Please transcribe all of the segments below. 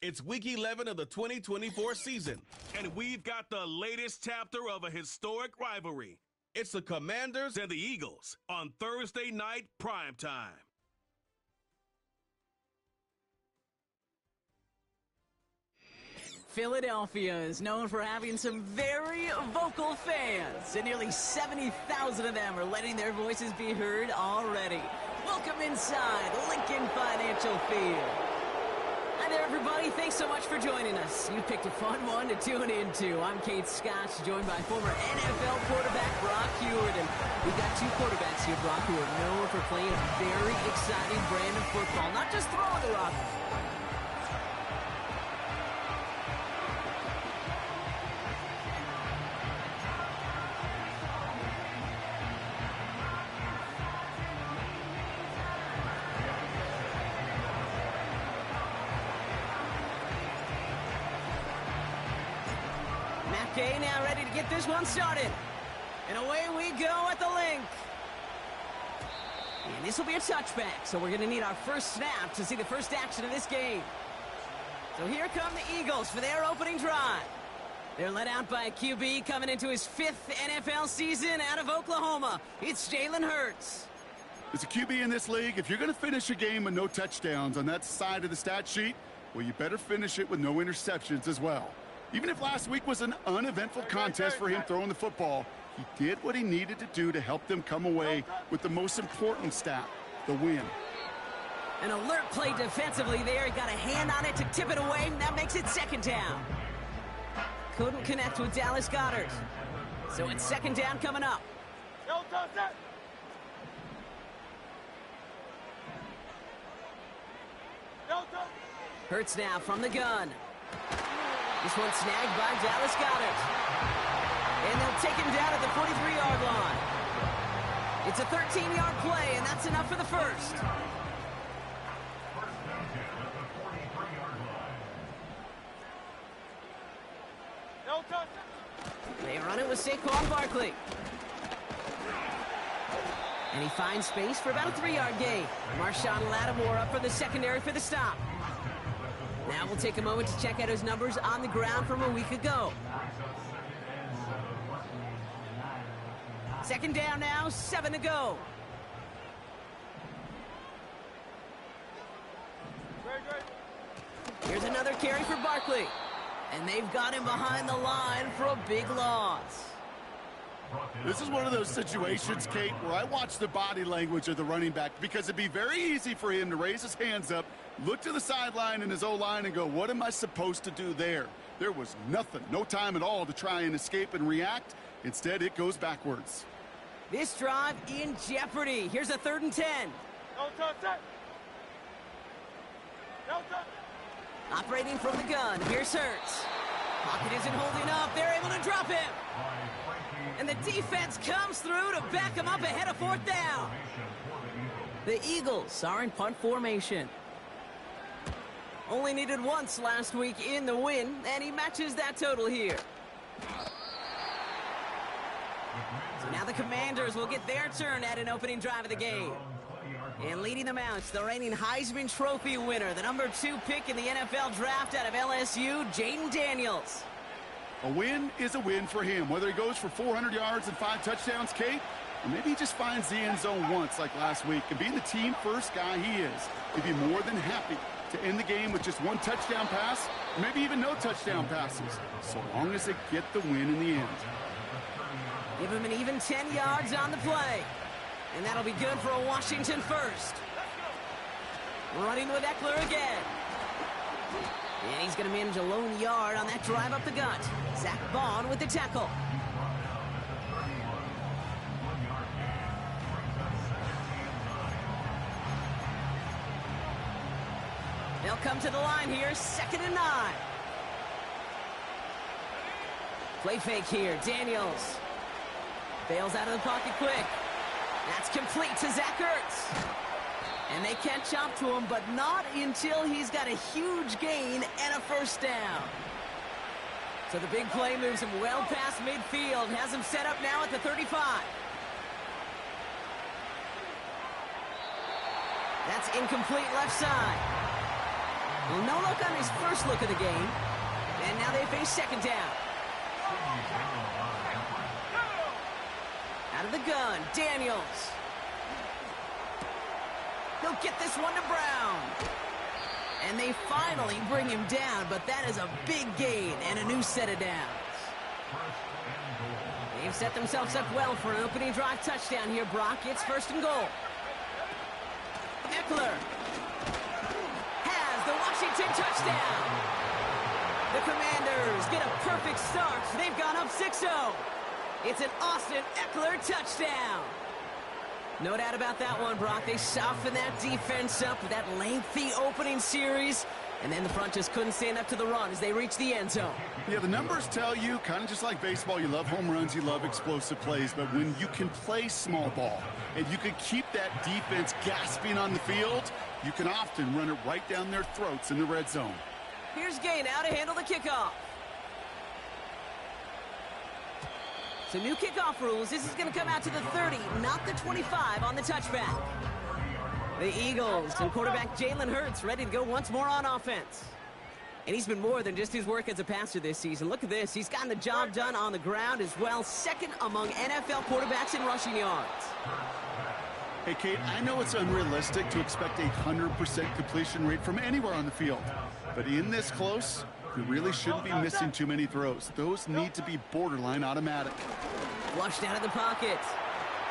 It's week 11 of the 2024 season, and we've got the latest chapter of a historic rivalry. It's the Commanders and the Eagles on Thursday night primetime. Philadelphia is known for having some very vocal fans, and nearly 70,000 of them are letting their voices be heard already. Welcome inside Lincoln Financial Field. Hi there, everybody. Thanks so much for joining us. You picked a fun one to tune into. I'm Kate Scott, joined by former NFL quarterback Brock Huard. And we've got two quarterbacks here, Brock, who are known for playing a very exciting brand of football, not just throwing the rock. Okay, now ready to get this one started. And away we go at the link. And this will be a touchback, so we're going to need our first snap to see the first action of this game. So here come the Eagles for their opening drive. They're led out by a QB coming into his 5th NFL season out of Oklahoma. It's Jalen Hurts. As a QB in this league, if you're going to finish a game with no touchdowns on that side of the stat sheet, well, you better finish it with no interceptions as well. Even if last week was an uneventful contest for him throwing the football, he did what he needed to do to help them come away with the most important stat, the win. An alert play defensively there. He got a hand on it to tip it away. That makes it second down. Couldn't connect with Dallas Goedert. So it's second down coming up. Hurts now from the gun. This one's snagged by Dallas Goedert. And they'll take him down at the 43-yard line. It's a 13-yard play, and that's enough for the first. They run it with Saquon Barkley. And he finds space for about a 3-yard gain. Marshawn Lattimore up for the secondary for the stop. Now we'll take a moment to check out his numbers on the ground from a week ago. Second down now, 7 to go. Here's another carry for Barkley. And they've got him behind the line for a big loss. This is one of those situations, Kate, where I watch the body language of the running back because it'd be very easy for him to raise his hands up, look to the sideline in his O-line and go, what am I supposed to do there? There was nothing, no time at all to try and escape and react. Instead, it goes backwards. This drive in jeopardy. Here's a 3rd and 10. Operating from the gun, here's Hurts. Pocket isn't holding up. They're able to drop him. And the defense comes through to back him up ahead of 4th down. The Eagles are in punt formation. Only needed once last week in the win, and he matches that total here. So now the Commanders will get their turn at an opening drive of the game. And leading them out, the reigning Heisman Trophy winner, the number 2 pick in the NFL draft out of LSU, Jayden Daniels. A win is a win for him, whether he goes for 400 yards and 5 touchdowns, Kate, or maybe he just finds the end zone once like last week. And being the team-first guy he is, he'd be more than happy to end the game with just 1 touchdown pass, or maybe even no touchdown passes, so long as they get the win in the end. Give him an even 10 yards on the play. And that'll be good for a Washington first. Running with Eckler again. And he's going to manage a lone yard on that drive up the gut. Zach Bond with the tackle. They'll come to the line here, 2nd and 9. Play fake here, Daniels. Bails out of the pocket quick. That's complete to Zach Ertz. And they catch up to him, but not until he's got a huge gain and a first down. So the big play moves him well past midfield, has him set up now at the 35. That's incomplete left side. Well, no luck on his first look of the game. And now they face second down. Out of the gun, Daniels. He'll get this one to Brown. And they finally bring him down, but that is a big gain and a new set of downs. They've set themselves up well for an opening drive touchdown here, Brock. It's first and goal. Eckler has the Washington touchdown. The Commanders get a perfect start. They've gone up 6-0. It's an Austin Eckler touchdown. No doubt about that one, Brock. They softened that defense up with that lengthy opening series, and then the front just couldn't stand up to the run as they reached the end zone. Yeah, the numbers tell you, kind of just like baseball, you love home runs, you love explosive plays, but when you can play small ball and you can keep that defense gasping on the field, you can often run it right down their throats in the red zone. Here's Gay now to handle the kickoff. So new kickoff rules. This is going to come out to the 30, not the 25 on the touchback. The Eagles and quarterback Jalen Hurts ready to go once more on offense. And he's been more than just his work as a passer this season. Look at this. He's gotten the job done on the ground as well. Second among NFL quarterbacks in rushing yards. Hey, Kate, I know it's unrealistic to expect a 100% completion rate from anywhere on the field. But in this close, you really shouldn't be missing too many throws. Those need to be borderline automatic. Flushed out of the pocket.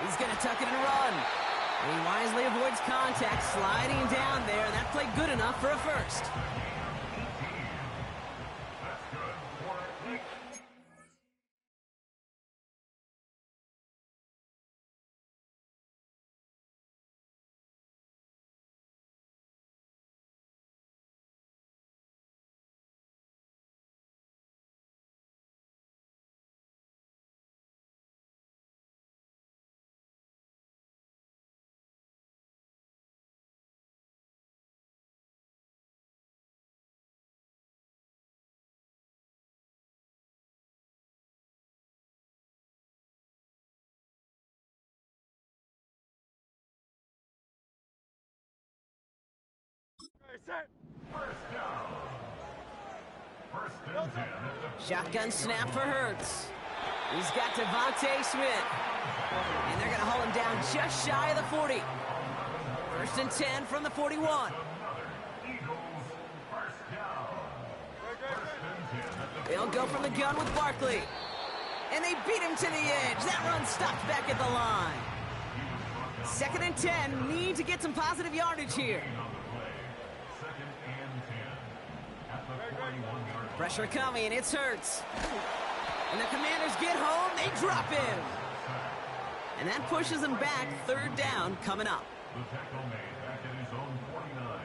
He's going to tuck it and run. And he wisely avoids contact, sliding down there. And that played good enough for a first. Shotgun snap for Hurts. He's got Devontae Smith. And they're going to haul him down just shy of the 40. First and 10 from the 41. They'll go from the gun with Barkley. And they beat him to the edge. That run stopped back at the line. Second and 10. Need to get some positive yardage here. Pressure coming, and it's Hurts. And the Commanders get home, they drop him. And that pushes them back. Third down coming up. The tackle made back at his own 49.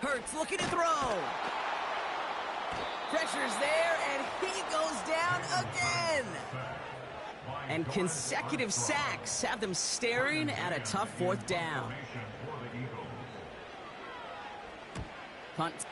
Hurts looking to throw. Pressure's there, and he goes down again. And consecutive sacks have them staring at a tough fourth down. Punt.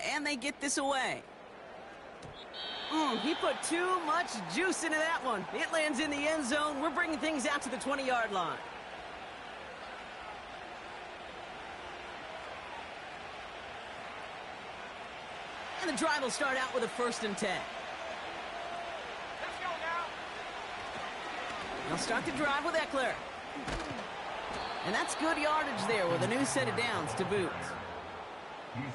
And they get this away. He put too much juice into that one. It lands in the end zone. We're bringing things out to the 20-yard line. And the drive will start out with a first and 10. Let's go now. They'll start the drive with Eckler. And that's good yardage there with a new set of downs to boot.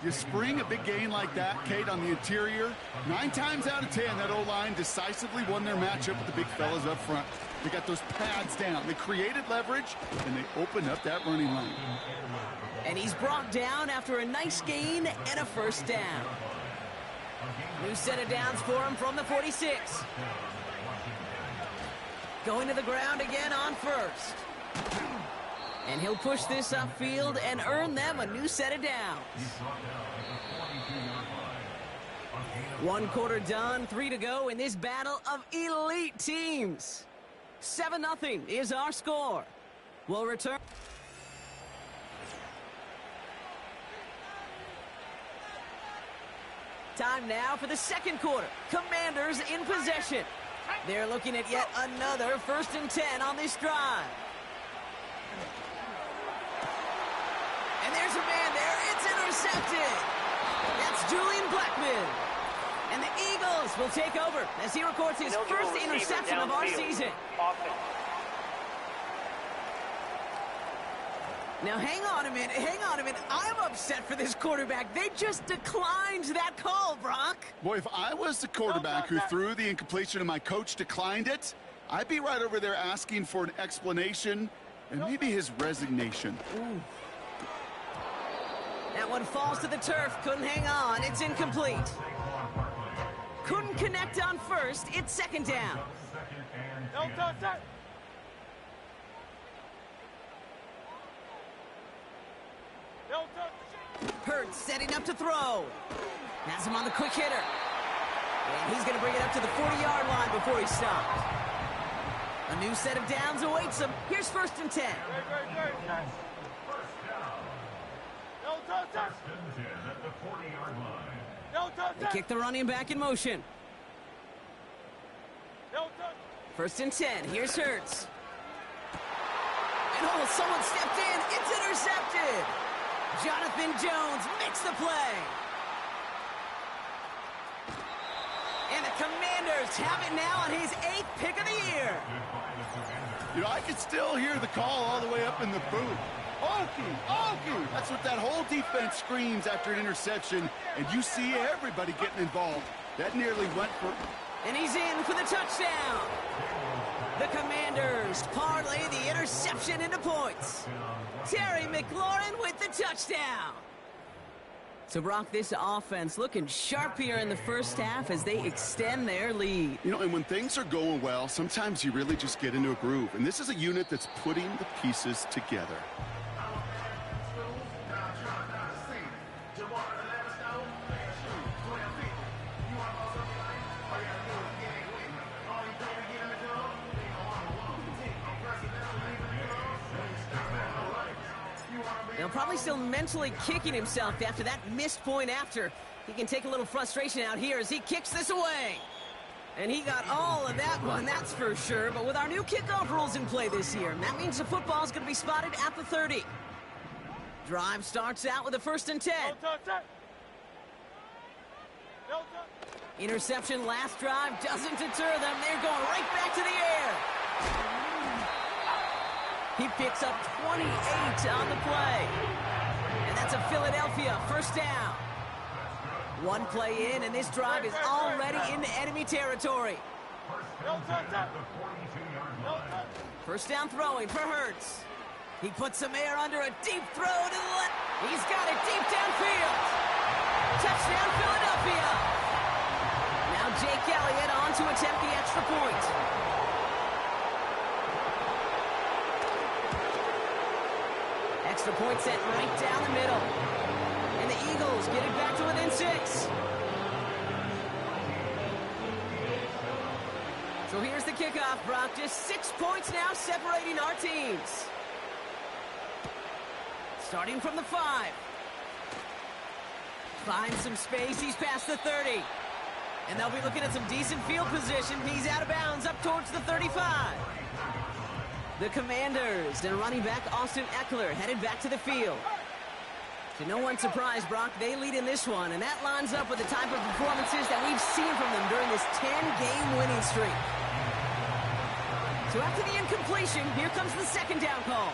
You spring a big gain like that, Kate, on the interior. 9 times out of 10, that O-line decisively won their matchup with the big fellas up front. They got those pads down. They created leverage, and they opened up that running lane. And he's brought down after a nice gain and a first down. New set of downs for him from the 46. Going to the ground again on first. And he'll push this upfield and earn them a new set of downs. 1 quarter done, 3 to go in this battle of elite teams. 7-0 is our score. We'll return. Time now for the second quarter. Commanders in possession. They're looking at yet another 1st and 10 on this drive. And there's a man there. It's intercepted. That's Julian Blackman. And the Eagles will take over as he records his first interception of our season. Now, hang on a minute. I'm upset for this quarterback. They just declined that call, Brock. Boy, if I was the quarterback who threw the incompletion and my coach declined it, I'd be right over there asking for an explanation and maybe his resignation. Ooh. That one falls to the turf. Couldn't hang on. It's incomplete. Couldn't connect on first. It's 2nd down. No touch. Hurts setting up to throw. Has him on the quick hitter. And he's going to bring it up to the 40-yard line before he stops. A new set of downs awaits him. Here's 1st and 10. They kick the running back in motion. 1st and 10. Here's Hurts. And oh, someone stepped in. It's intercepted. Jonathan Jones makes the play. And the Commanders have it now on his 8th pick of the year. You know, I can still hear the call all the way up in the booth. Okie. That's what that whole defense screams after an interception, and you see everybody getting involved. That nearly went for... And he's in for the touchdown. The Commanders parlay the interception into points. Terry McLaurin with the touchdown. So, Brock, this offense looking sharp here in the first half as they extend their lead. You know, and when things are going well, sometimes you really just get into a groove. And this is a unit that's putting the pieces together. They'll probably still mentally kicking himself after that missed point after. He can take a little frustration out here as he kicks this away. And he got all of that one, that's for sure. But with our new kickoff rules in play this year, that means the football's going to be spotted at the 30. Drive starts out with a 1st and 10. Interception last drive doesn't deter them. They're going right back to the air. He picks up 28 on the play. And that's a Philadelphia 1st down. 1 play in, and this drive is already into enemy territory. 1st down throwing for Hurts. He puts some air under a deep throw to the left. He's got it deep downfield. Touchdown, Philadelphia. Now Jake Elliott on to attempt the extra point. Extra point set right down the middle. And the Eagles get it back to within 6. So here's the kickoff, Brock. Just 6 points now separating our teams. Starting from the 5. Finds some space. He's past the 30. And they'll be looking at some decent field position. He's out of bounds up towards the 35. The Commanders and running back Austin Eckler headed back to the field. To no one's surprise, Brock, they lead in this one, and that lines up with the type of performances that we've seen from them during this 10-game winning streak. So after the incompletion, here comes the 2nd down call.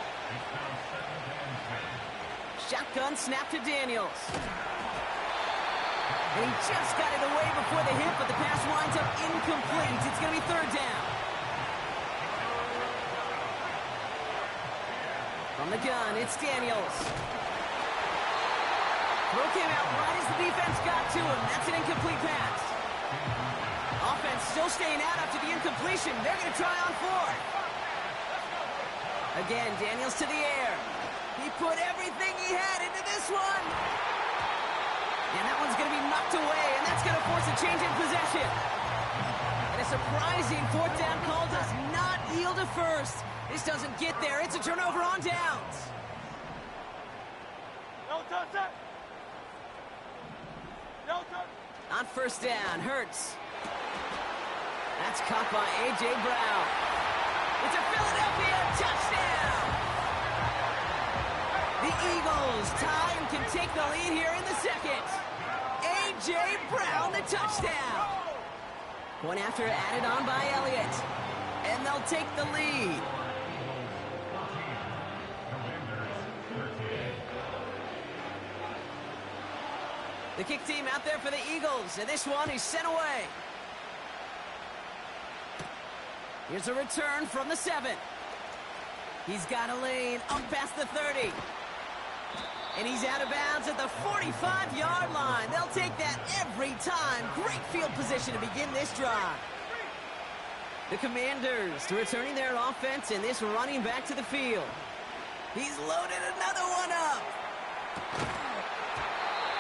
shotgun snap to Daniels. And he just got it away before the hit, but the pass winds up incomplete. It's going to be third down. From the gun, it's Daniels. Throw came out right as the defense got to him. That's an incomplete pass. Offense still staying out after the incompletion. They're going to try on fourth. Again, Daniels to the air. He put everything he had into this one. And that one's going to be knocked away, and that's going to force a change in possession. And a surprising fourth down call does not yield a first. This doesn't get there. It's a turnover on downs. No touch. No touch. On first down, Hurts. That's caught by A.J. Brown. It's a Philadelphia touchdown! The Eagles tie and can take the lead here in the second. A.J. Brown, the touchdown. Point after added on by Elliott. And they'll take the lead. The kick team out there for the Eagles, and this one is sent away. Here's a return from the 7. He's got a lane up past the 30. And he's out of bounds at the 45-yard line. They'll take that every time. Great field position to begin this drive. The Commanders returning their offense and this running back to the field. He's loaded another one up.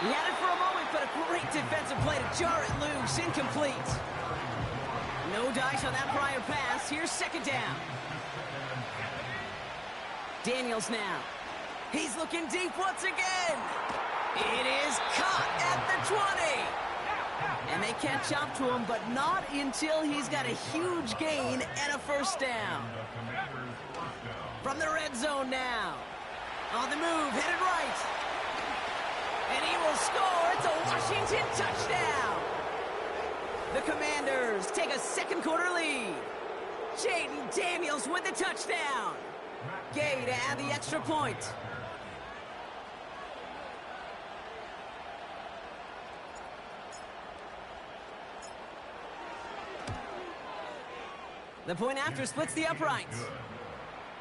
He had it for a moment, but a great defensive play to jar it loose. Incomplete. No dice on that prior pass. Here's second down. Daniels now. He's looking deep once again. It is caught at the 20. And they catch up to him, but not until he's got a huge gain and a first down. From the red zone now. On the move, headed right. And he will score. It's a Washington touchdown. The Commanders take a second quarter lead. Jaden Daniels with the touchdown. Gay to add the extra point. The point after splits the uprights.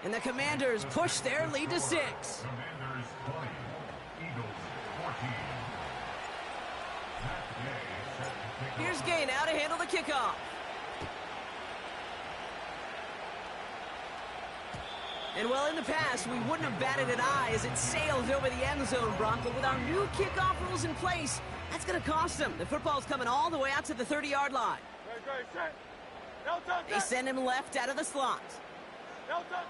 And the Commanders push their lead to 6. Commanders 20, Eagles 14. Here's Gay now to handle the kickoff. And well, in the past, we wouldn't have batted an eye as it sailed over the end zone, Brock. But with our new kickoff rules in place, that's going to cost them. The football's coming all the way out to the 30-yard line. No touch. They send him left out of the slot. No touch.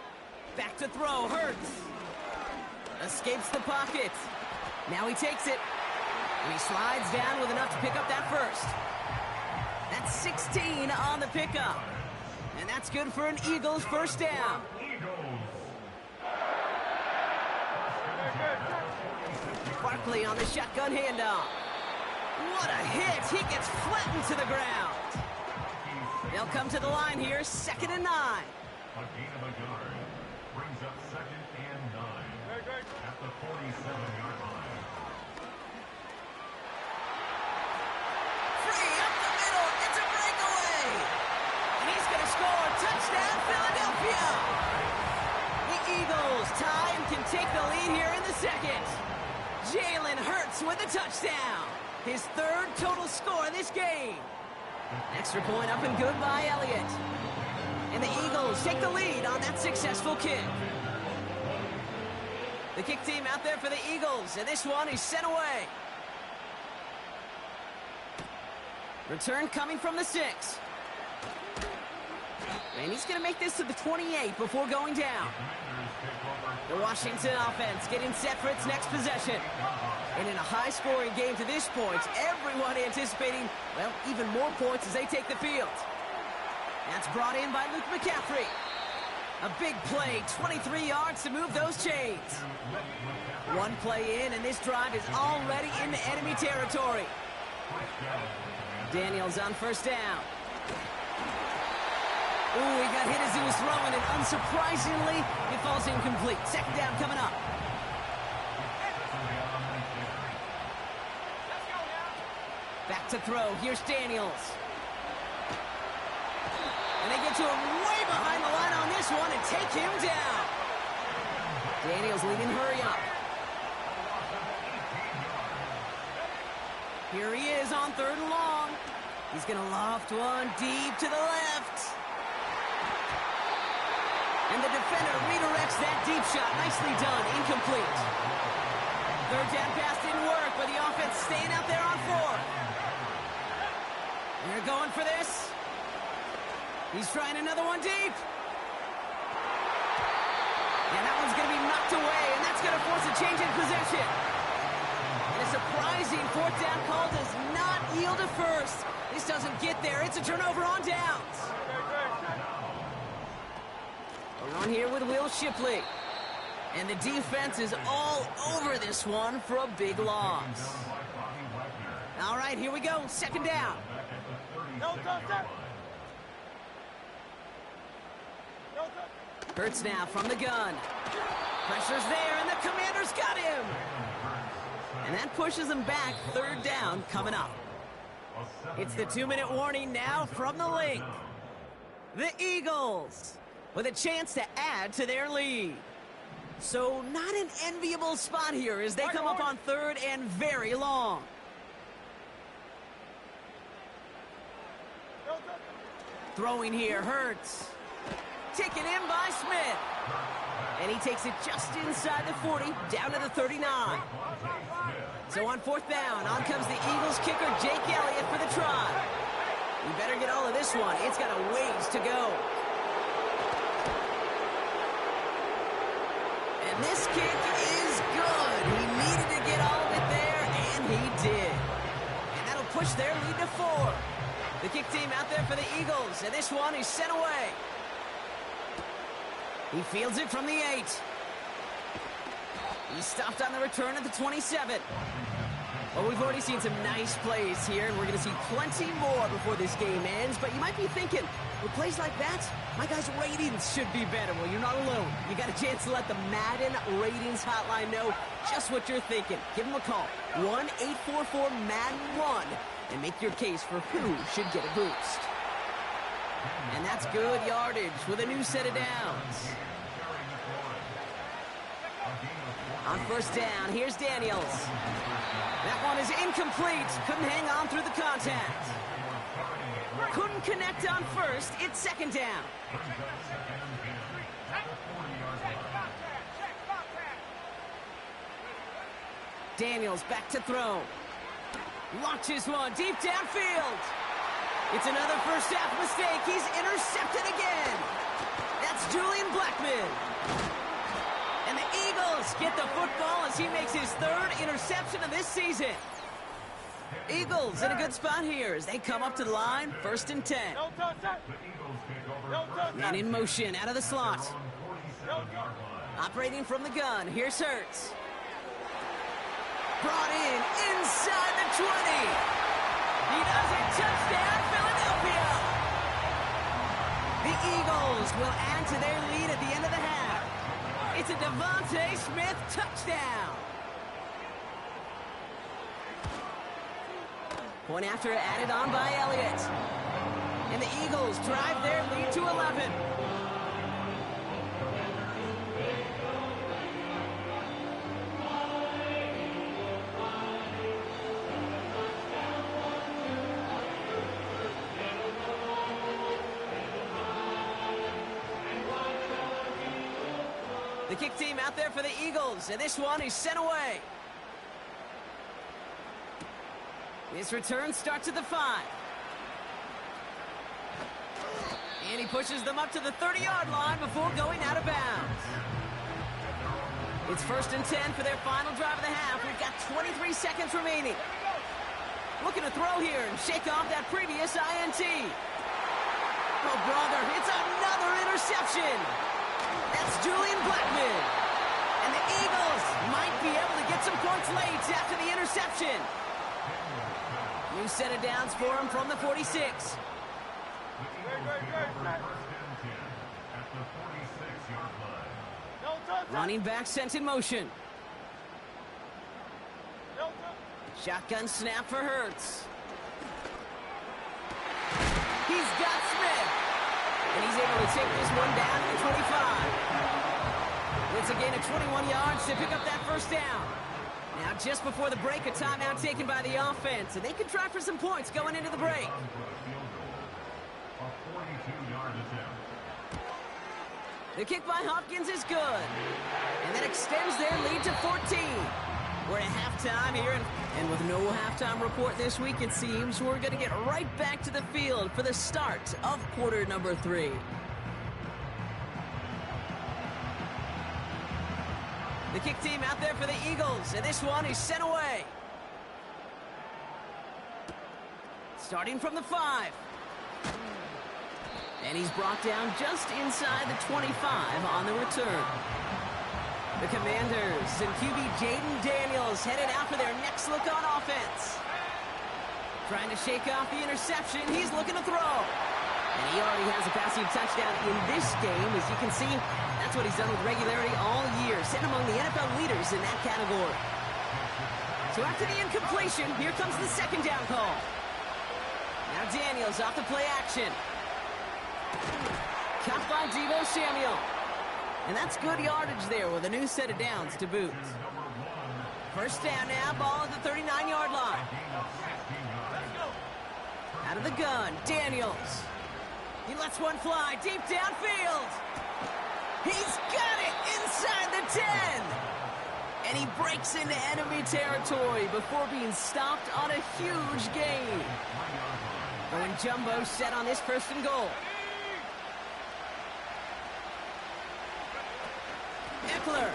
Back to throw, Hurts. Escapes the pocket. Now he takes it. And he slides down with enough to pick up that first. That's 16 on the pickup. And that's good for an Eagles first down. Barkley on the shotgun handoff. What a hit. He gets flattened to the ground. They'll come to the line here, 2nd and 9. A gain of a yard brings up 2nd and 9 at the 47-yard line. Free up the middle. It's a breakaway. And he's going to score. Touchdown, Philadelphia. The Eagles tie and can take the lead here in the second. Jalen Hurts with a touchdown. His 3rd total score this game. Extra point up and good by Elliott. And the Eagles take the lead on that successful kick. The kick team out there for the Eagles, and this one is sent away. Return coming from the 6. And he's going to make this to the 28 before going down. The Washington offense getting set for its next possession. And in a high-scoring game to this point, everyone anticipating, well, even more points as they take the field. That's brought in by Luke McCaffrey. A big play, 23 yards to move those chains. One play in, and this drive is already into enemy territory. Daniels on first down. Ooh, he got hit as he was throwing, and unsurprisingly, it falls incomplete. Second down coming up. to throw. Here's Daniels. And they get to him way behind the line on this one and take him down. Daniels leading hurry up. Here he is on 3rd and long. He's going to loft one deep to the left. And the defender redirects that deep shot. Nicely done. Incomplete. 3rd down pass didn't work, but the offense staying out there on 4th. They're going for this. He's trying another one deep. And that one's going to be knocked away, and that's going to force a change in possession. And a surprising 4th down call does not yield a first. This doesn't get there. It's a turnover on downs. We're on here with Will Shipley. And the defense is all over this one for a big loss. All right, here we go. 2nd down. Hurts now from the gun. Pressure's there, and the Commanders got him. And that pushes them back. 3rd down coming up. It's the 2-minute warning now from the Link. The Eagles with a chance to add to their lead. So not an enviable spot here as they come up on 3rd and very long. Throwing here, Hurts. Taken in by Smith. And he takes it just inside the 40, down to the 39. So on 4th down, on comes the Eagles kicker, Jake Elliott, for the try. You better get all of this one. It's got a ways to go. And this kick is good. He needed to get all of it there, and he did. And that'll push their lead to 4. The kick team out there for the Eagles, and this one is sent away. He fields it from the 8. He's stopped on the return at the 27. Well, we've already seen some nice plays here, and we're going to see plenty more before this game ends. But you might be thinking, with plays like that, my guys' ratings should be better. Well, you're not alone. You got a chance to let the Madden Ratings Hotline know just what you're thinking. Give them a call, 1-844-MADDEN-1, and make your case for who should get a boost. And that's good yardage with a new set of downs. On 1st down, here's Daniels. That one is incomplete. Couldn't hang on through the contact. Couldn't connect on 1st. It's 2nd down. Daniels back to throw. Launches one deep downfield. It's another first half mistake. He's intercepted again. That's Julian Blackmon. And the Eagles get the football as he makes his 3rd interception of this season. Eagles in a good spot here as they come up to the line, 1st and 10. Man in motion out of the slot. Operating from the gun, here's Hurts. Brought in inside the 20. He does it, touchdown, Philadelphia! The Eagles will add to their lead at the end of the half. It's a Devontae Smith touchdown. Point after added on by Elliott. And the Eagles drive their lead to 11. The kick team out there for the Eagles, and this one is sent away. His return starts at the 5. And he pushes them up to the 30-yard line before going out of bounds. It's 1st and 10 for their final drive of the half. We've got 23 seconds remaining. Looking to throw here and shake off that previous INT. Oh, brother, it's another interception. That's Julian Blackmon. And the Eagles might be able to get some points late after the interception. New set of downs for him from the 46. Running back sent in motion. Shotgun snap for Hurts. He's got Smith. And he's able to take this one down to the 25. It's a gain of 21 yards to pick up that first down. Now, just before the break, a timeout taken by the offense, and they can try for some points going into the break. The kick by Hopkins is good, and that extends their lead to 14. We're at halftime here, and with no halftime report this week, it seems we're going to get right back to the field for the start of quarter number 3. The kick team out there for the Eagles, and this one is sent away. Starting from the 5. And he's brought down just inside the 25 on the return. The Commanders and QB Jaden Daniels headed out for their next look on offense. Trying to shake off the interception. He's looking to throw. And he already has a passing touchdown in this game. As you can see, that's what he's done with regularity all year, sitting among the NFL leaders in that category. So after the incompletion, here comes the second down call. Now Daniels off the play action. Caught by Deebo Samuel. And that's good yardage there with a new set of downs to boot. First down now, ball at the 39-yard line. Out of the gun, Daniels. He lets one fly deep downfield. He's got it inside the 10. And he breaks into enemy territory before being stopped on a huge gain. Going jumbo set on this first and goal. Eckler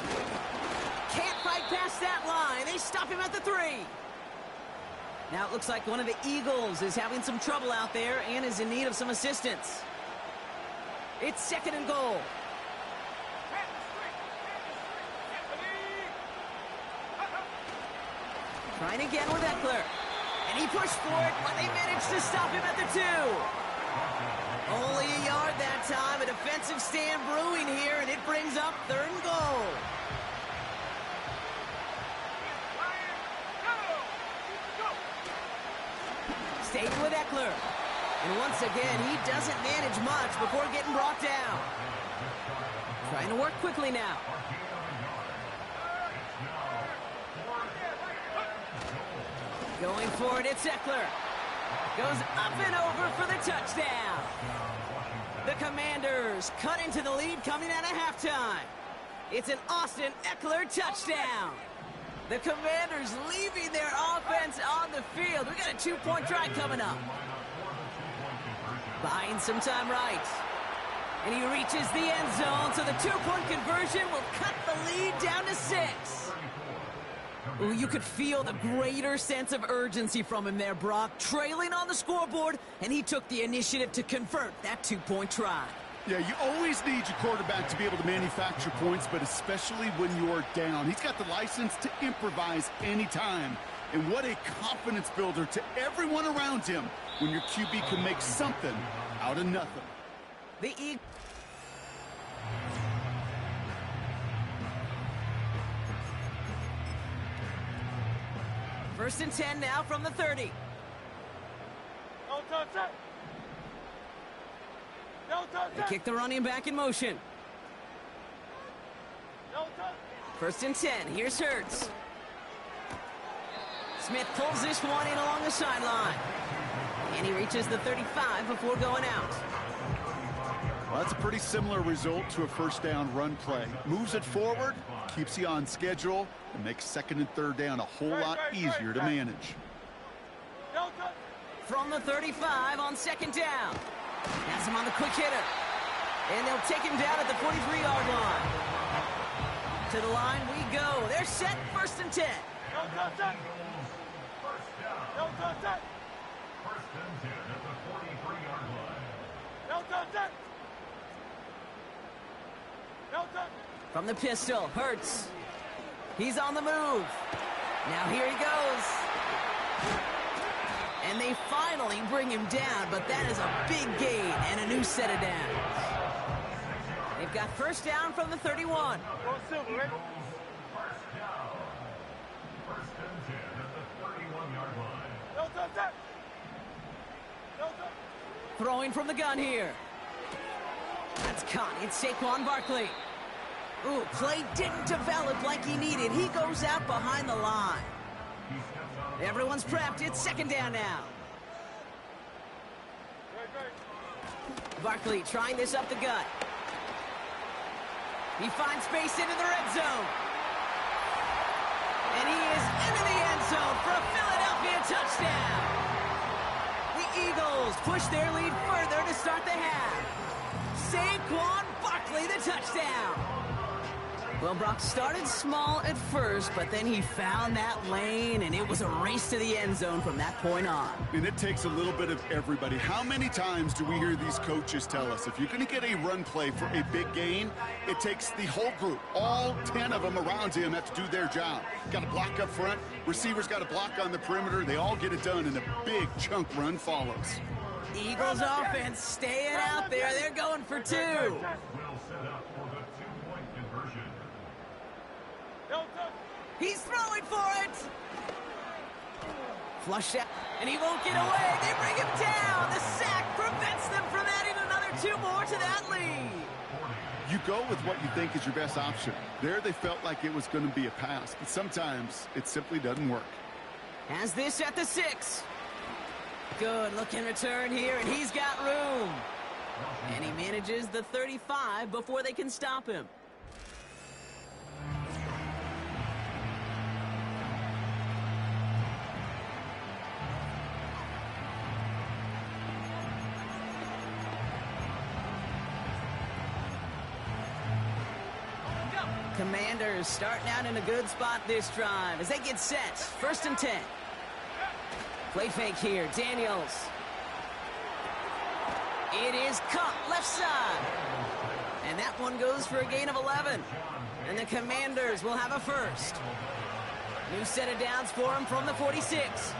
can't fight past that line. They stop him at the 3. Now it looks like one of the Eagles is having some trouble out there and is in need of some assistance. It's second and goal. Trying again with Eckler. And he pushed for it, but they managed to stop him at the 2. Only a yard that time. A defensive stand brewing here, and it brings up third and goal. Staying with Eckler. And once again, he doesn't manage much before getting brought down. Trying to work quickly now. Going for it, it's Eckler. Goes up and over for the touchdown. The Commanders cut into the lead coming out of halftime. It's an Austin Eckler touchdown. The Commanders leaving their offense on the field. We got a 2-point try coming up. Buying some time right. And he reaches the end zone, so the 2-point conversion will cut the lead down to 6. Ooh, you could feel the greater sense of urgency from him there, Brock. Trailing on the scoreboard, and he took the initiative to convert that 2-point try. Yeah, you always need your quarterback to be able to manufacture points, but especially when you're down. He's got the license to improvise anytime. And what a confidence builder to everyone around him when your QB can make something out of nothing. The Eagles. First and 10 now from the 30. They kick the running back in motion. First and 10. Here's Hurts. Smith pulls this one in along the sideline. And he reaches the 35 before going out. Well, that's a pretty similar result to a first down run play. Moves it forward, keeps you on schedule, and makes second and third down a whole lot easier to manage. From the 35 on second down. Has him on the quick hitter. And they'll take him down at the 43-yard line. To the line we go. They're set, first and 10. First and 10 at the 43-yard line. From the pistol, Hurts. He's on the move. Now here he goes. And they finally bring him down, but that is a big gain and a new set of downs. They've got first down from the 31. First and 10 at the 31-yard line. Throwing from the gun here. That's caught. It's Saquon Barkley. Ooh, play didn't develop like he needed. He goes out behind the line. Everyone's prepped. It's second down now. Barkley trying this up the gut. He finds space into the red zone. And he is into the end zone for a Philadelphia touchdown. The Eagles push their lead further to start the half. Saquon Barkley, the touchdown. Well, Brock started small at first, but then he found that lane, and it was a race to the end zone from that point on. And it takes a little bit of everybody. How many times do we hear these coaches tell us, if you're going to get a run play for a big gain, it takes the whole group, all 10 of them around him have to do their job. Got to block up front, receivers got to block on the perimeter, they all get it done, and a big chunk run follows. Eagles offense staying out there. They're going for two. Will set up for the two-point conversion. He's throwing for it. Flush out, and he won't get away. They bring him down. The sack prevents them from adding another two more to that lead. You go with what you think is your best option. There they felt like it was going to be a pass, but sometimes it simply doesn't work. Has this at the 6. Good looking return here, and he's got room. And he manages the 35 before they can stop him. Commanders starting out in a good spot this drive as they get set. First and 10. Play fake here. Daniels. It is caught left side. And that one goes for a gain of 11. And the Commanders will have a first. New set of downs for him from the 46.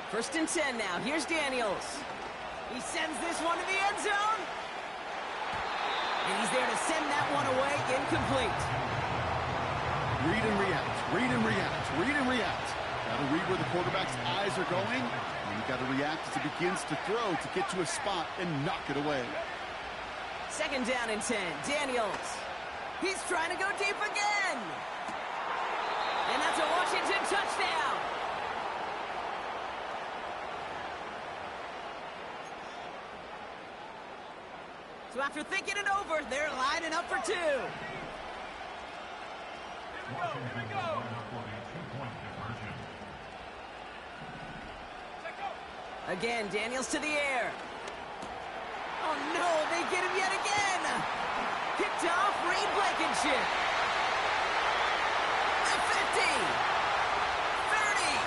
First and 10 now. Here's Daniels. He sends this one to the end zone. And he's there to send that one away, incomplete. Read and react, read and react, read and react. Got to read where the quarterback's eyes are going, and you got to react as he begins to throw to get to a spot and knock it away. Second down and 10, Daniels. He's trying to go deep again. And that's a Washington touchdown. So after thinking it over, they're lining up for two. Here we go. Again, Daniels to the air. Oh no, they get him yet again. Picked off Reed Blankenship. The 50. 30.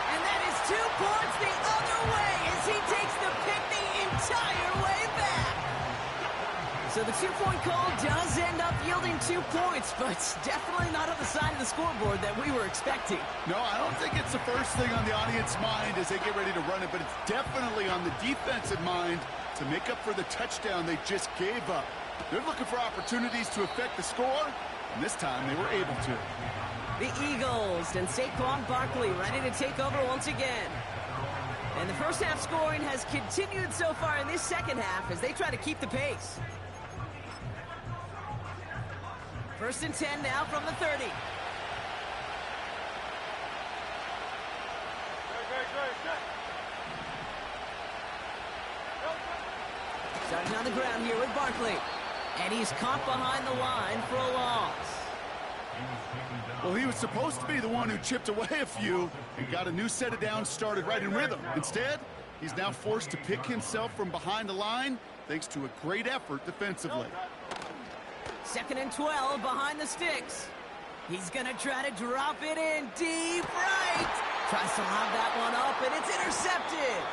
And that is 2 points the other way as he takes the pick the entire way back. So the 2-point call does end up yielding 2 points, but definitely not on the side of the scoreboard that we were expecting. No, I don't think it's the first thing on the audience mind as they get ready to run it, but it's definitely on the defensive mind to make up for the touchdown they just gave up. They're looking for opportunities to affect the score, and this time they were able to. The Eagles and Saquon Barkley ready to take over once again. And the first half scoring has continued so far in this second half as they try to keep the pace. First and 10 now from the 30. Starting on the ground here with Barkley. And he's caught behind the line for a loss. Well, he was supposed to be the one who chipped away a few and got a new set of downs started right in rhythm. Instead, he's now forced to pick himself from behind the line thanks to a great effort defensively. Second and 12 behind the sticks. He's going to try to drop it in deep right. Tries to lob that one up, and it's intercepted.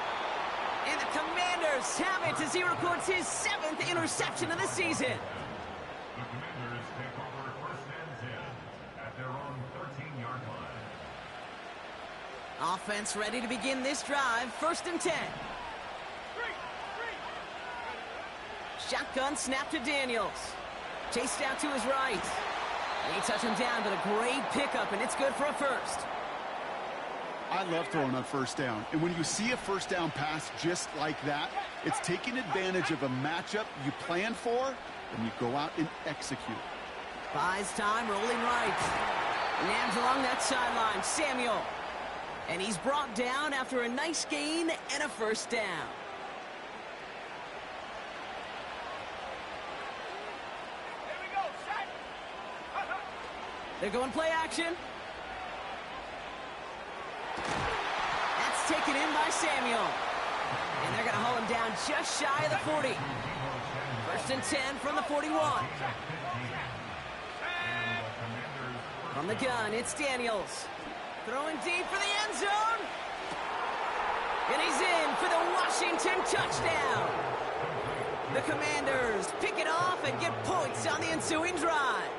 And the Commanders have it as he records his 7th interception of the season. The Commanders take over first and 10 at their own 13-yard line. Offense ready to begin this drive. First and 10. Shotgun snap to Daniels. Chased out to his right. They touch him down, but a great pickup, and it's good for a first. I love throwing on first down. And when you see a first down pass just like that, it's taking advantage of a matchup you planned for, and you go out and execute. Buys time, rolling right. Lands along that sideline, Samuel. And he's brought down after a nice gain and a first down. They're going play action. That's taken in by Samuel. And they're going to haul him down just shy of the 40. First and 10 from the 41. From the gun, it's Daniels. Throwing deep for the end zone. And he's in for the Washington touchdown. The Commanders pick it off and get points on the ensuing drive.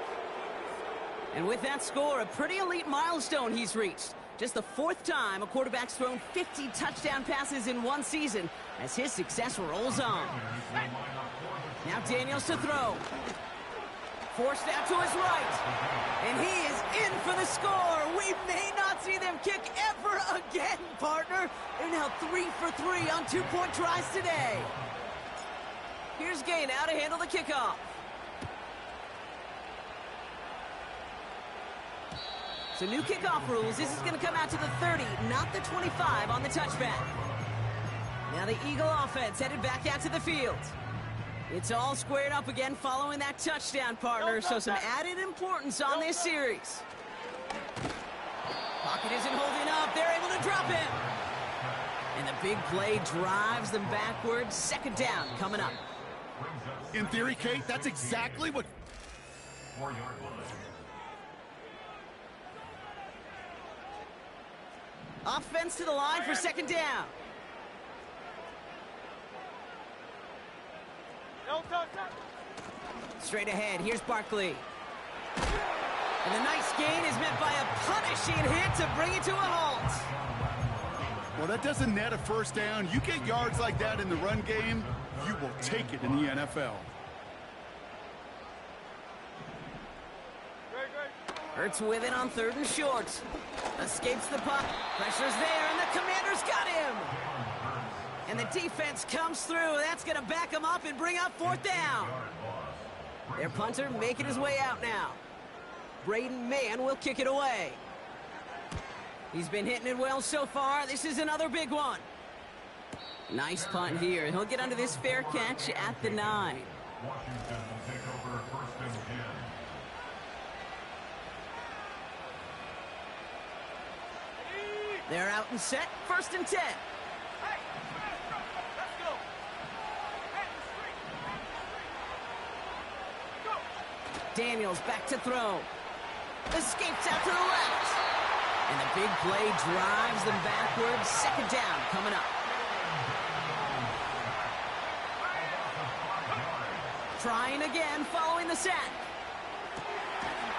And with that score, a pretty elite milestone he's reached. Just the 4th time a quarterback's thrown 50 touchdown passes in one season as his success rolls on. Now Daniels to throw. Forced out to his right. And he is in for the score. We may not see them kick ever again, partner. They're now 3 for 3 on 2-point tries today. Here's Gay now to handle the kickoff. So new kickoff rules. This is going to come out to the 30, not the 25 on the touchback. Now the Eagle offense headed back out to the field. It's all squared up again following that touchdown, partner. So some added importance on this series. Pocket isn't holding up. They're able to drop him. And the big play drives them backwards. Second down coming up. In theory, Kate, that's exactly what... 4-yard line. Offense to the line for second down. Straight ahead, here's Barkley. And the nice gain is met by a punishing hit to bring it to a halt. Well, that doesn't net a first down. You get yards like that in the run game, you will take it in the NFL. Hurts with it on 3rd and short. Escapes the puck. Pressure's there, and the Commanders got him. And the defense comes through. That's going to back him up and bring up 4th down. Their punter making his way out now. Braden Mann will kick it away. He's been hitting it well so far. This is another big one. Nice punt here. He'll get under this fair catch at the 9. Washington will take over 1st and 10. They're out and set. 1st and 10. Daniels back to throw. Escapes out to the left. And the big play drives them backwards. Second down coming up. Trying again following the sack.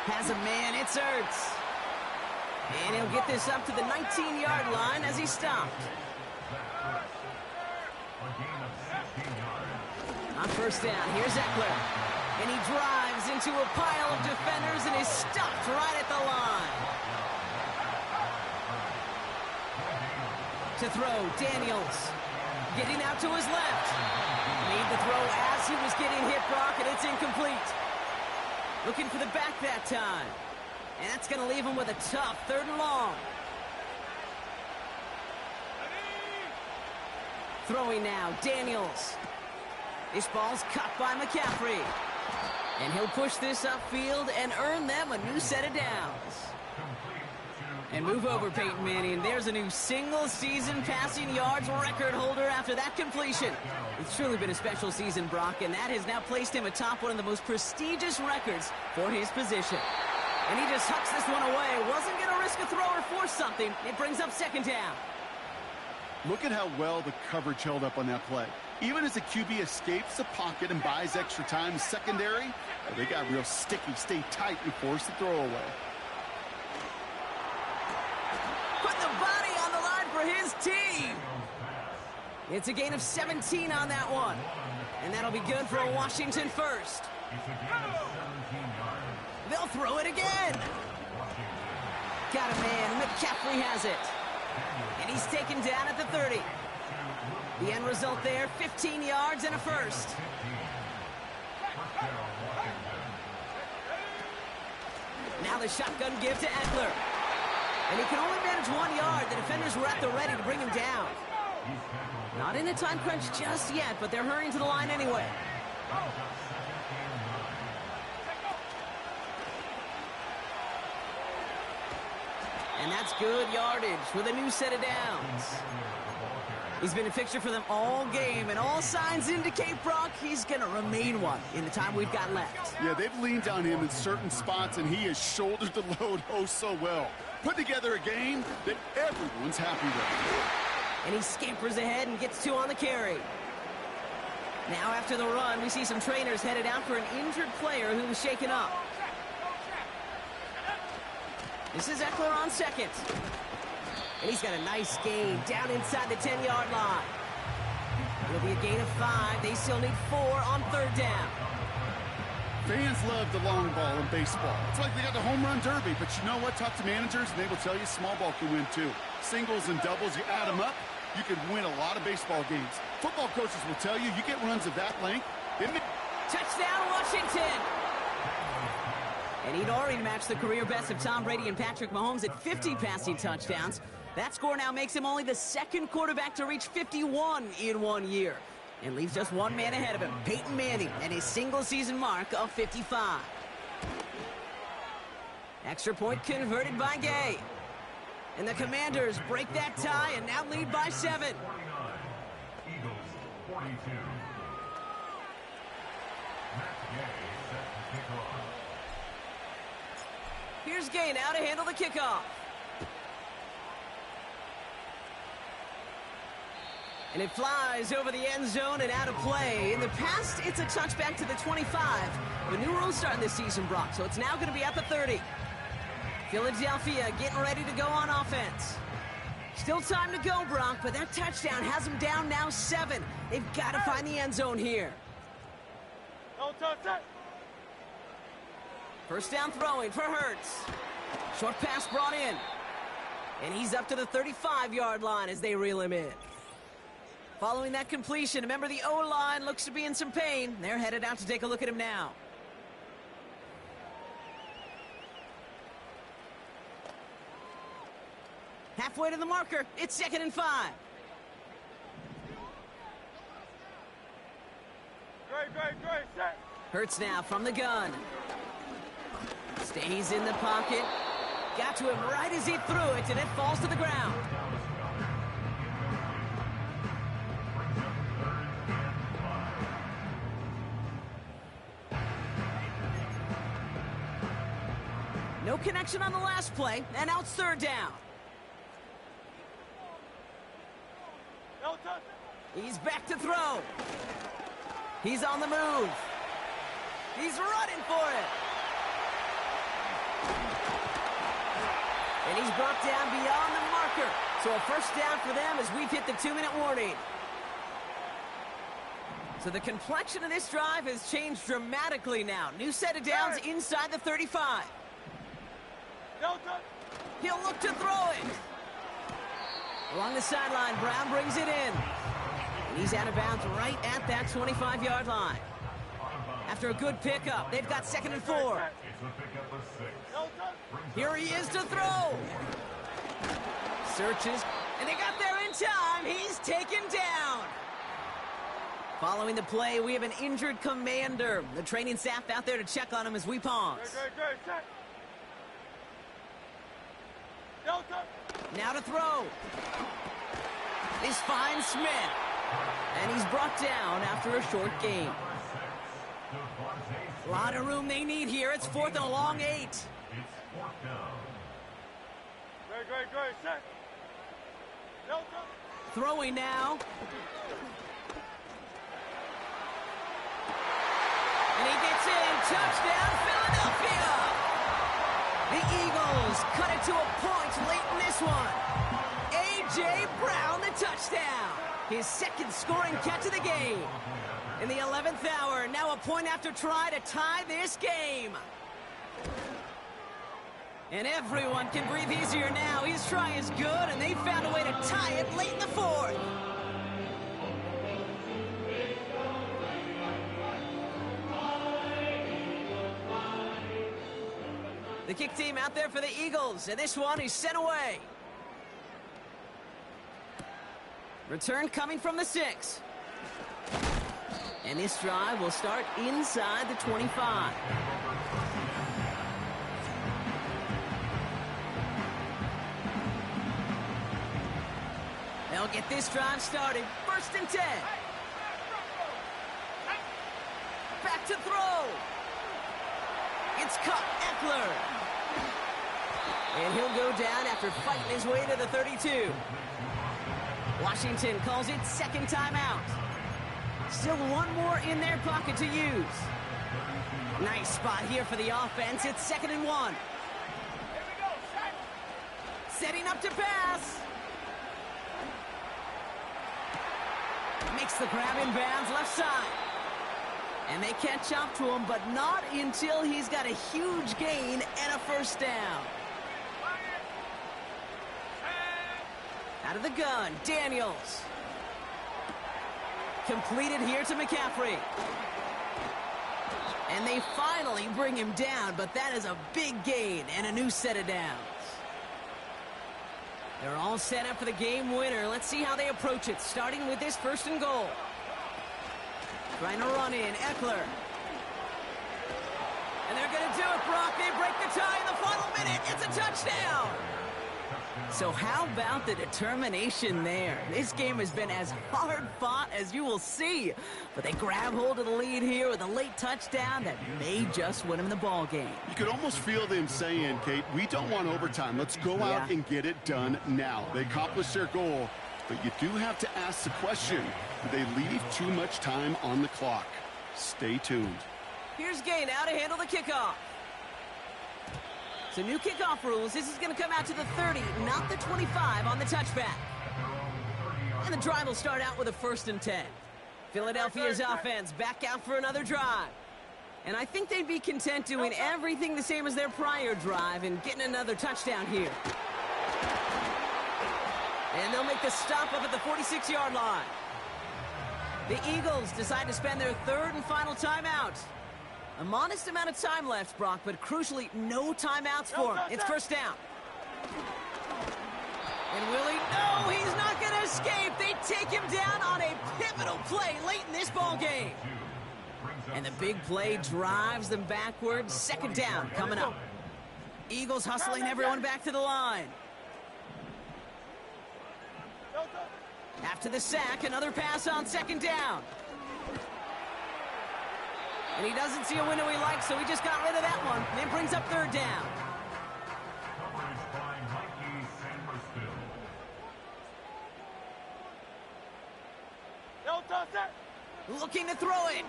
Has a man, it's Ertz. And he'll get this up to the 19-yard line as he's stopped. On first down, here's Eckler. And he drives into a pile of defenders and is stopped right at the line. To throw, Daniels. Getting out to his left. Made the throw as he was getting hit, Brock, and it's incomplete. Looking for the back that time. And that's going to leave him with a tough 3rd and long. Throwing now, Daniels. This ball's caught by McCaffrey. And he'll push this upfield and earn them a new set of downs. And move over, Peyton Manning. There's a new single-season passing yards record holder after that completion. It's truly been a special season, Brock, and that has now placed him atop one of the most prestigious records for his position. And he just hucks this one away. Wasn't going to risk a throw or force something. It brings up second down. Look at how well the coverage held up on that play. Even as the QB escapes the pocket and buys extra time secondary, they got real sticky, stay tight, and force the throw away. Put the body on the line for his team. It's a gain of 17 on that one. And that'll be good for a Washington first. They'll throw it again. Got a man. McCaffrey has it. And he's taken down at the 30. The end result there, 15 yards and a first. Now the shotgun give to Ekeler. And he can only manage 1 yard. The defenders were at the ready to bring him down. Not in a time crunch just yet, but they're hurrying to the line anyway. And that's good yardage with a new set of downs. He's been a fixture for them all game, and all signs indicate, Brock, he's going to remain one in the time we've got left. Yeah, they've leaned on him in certain spots, and he has shouldered the load oh so well. Put together a game that everyone's happy with. And he scampers ahead and gets 2 on the carry. Now after the run, we see some trainers headed out for an injured player who was shaken up. This is Ekeler on second. And he's got a nice gain down inside the 10-yard line. It'll be a gain of 5. They still need 4 on third down. Fans love the long ball in baseball. It's like they got the home run derby, but you know what? Talk to managers, and they will tell you small ball can win too. Singles and doubles, you add them up, you can win a lot of baseball games. Football coaches will tell you get runs of that length. Touchdown, Washington! And he'd already matched the career best of Tom Brady and Patrick Mahomes at 50 passing touchdowns. That score now makes him only the second quarterback to reach 51 in 1 year. And leaves just one man ahead of him, Peyton Manning, and his single-season mark of 55. Extra point converted by Gay. And the Commanders break that tie and now lead by 7. 49. Eagles 42. Matt Gay set to kick off. Here's Gay now to handle the kickoff. And it flies over the end zone and out of play. In the past, it's a touchback to the 25. The new rules starting this season, Brock, so it's now going to be at the 30. Philadelphia getting ready to go on offense. Still time to go, Brock, but that touchdown has them down now 7. They've got to find the end zone here. Don't touch it. First down throwing for Hurts. Short pass brought in. And he's up to the 35-yard line as they reel him in. Following that completion, remember the O-line looks to be in some pain. They're headed out to take a look at him now. Halfway to the marker. It's 2nd and 5. Great, set. Hurts now from the gun. Stays in the pocket. Got to him right as he threw it, and it falls to the ground. No connection on the last play, and now it's 3rd down. Don't touch it. He's back to throw. He's on the move. He's running for it. And he's brought down beyond the marker. So a first down for them as we've hit the 2-minute warning. So the complexion of this drive has changed dramatically now. New set of downs inside the 35. Don't touch. He'll look to throw it. Along the sideline, Brown brings it in. And he's out of bounds right at that 25-yard line. After a good pickup, they've got 2nd and 4. It's a pickup of 6. Don't touch. Here he is to throw. Searches, and they got there in time. He's taken down. Following the play, we have an injured commander. The training staff out there to check on him as we pause. Great, set. Don't touch. Now to throw. This finds Smith. And he's brought down after a short gain. A lot of room they need here. It's 4th and a long 8. It's 4th down. Great, set. Don't touch. Throwing now. And he gets in. Touchdown, Philadelphia. The Eagles cut it to a point late in this one. A.J. Brown, the touchdown. His 2nd scoring catch of the game. In the 11th hour, now a point after try to tie this game. And everyone can breathe easier now. His try is good, and they found a way to tie it late in the fourth. The kick team out there for the Eagles, and this one is sent away. Return coming from the 6. And this drive will start inside the 25. They'll get this drive started. 1st and 10. Back to throw. It's caught. Ekeler. And he'll go down after fighting his way to the 32. Washington calls it second timeout. Still one more in their pocket to use. Nice spot here for the offense. It's 2nd and 1. Setting up to pass. Makes the grab in bounds left side. And they catch up to him, but not until he's got a huge gain and a 1st down. Out of the gun, Daniels. Completed here to McCaffrey. And they finally bring him down, but that is a big gain and a new set of downs. They're all set up for the game winner. Let's see how they approach it, starting with this 1st and goal. Trying to run in, Ekeler. And they're going to do it, Brock. They break the tie in the final minute. It's a touchdown. So how about the determination there? This game has been as hard-fought as you will see. But they grab hold of the lead here with a late touchdown that may just win them the ball game. You could almost feel them saying, Kate, we don't want overtime. Let's go out and get it done now. They accomplished their goal, but you do have to ask the question, do they leave too much time on the clock? Stay tuned. Here's Gay now to handle the kickoff. So new kickoff rules. This is going to come out to the 30, not the 25 on the touchback. And the drive will start out with a 1st and 10. Philadelphia's offense back out for another drive. And I think they'd be content doing everything the same as their prior drive and getting another touchdown here. And they'll make the stop up at the 46-yard line. The Eagles decide to spend their 3rd and final timeout. A modest amount of time left, Brock, but crucially, no timeouts for him. It's 1st down. And will he? No, he's not going to escape. They take him down on a pivotal play late in this ball game. And the big play drives them backwards. 2nd down coming up. Eagles hustling everyone back to the line. After the sack, another pass on 2nd down. And he doesn't see a window he likes, so he just got rid of that one. And it brings up 3rd down. Coverage by Mikey Sandersville. Looking to throw it.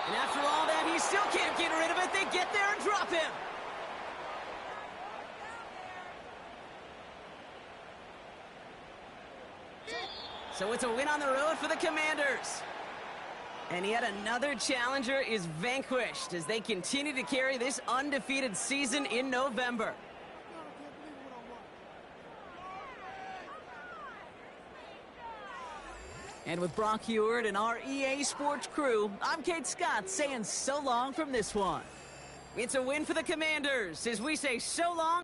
And after all that, he still can't get rid of it. They get there and drop him. So it's a win on the road for the Commanders. And yet another challenger is vanquished as they continue to carry this undefeated season in November. And with Brock Huard and our EA Sports crew, I'm Kate Scott saying so long from this one. It's a win for the Commanders as we say so long.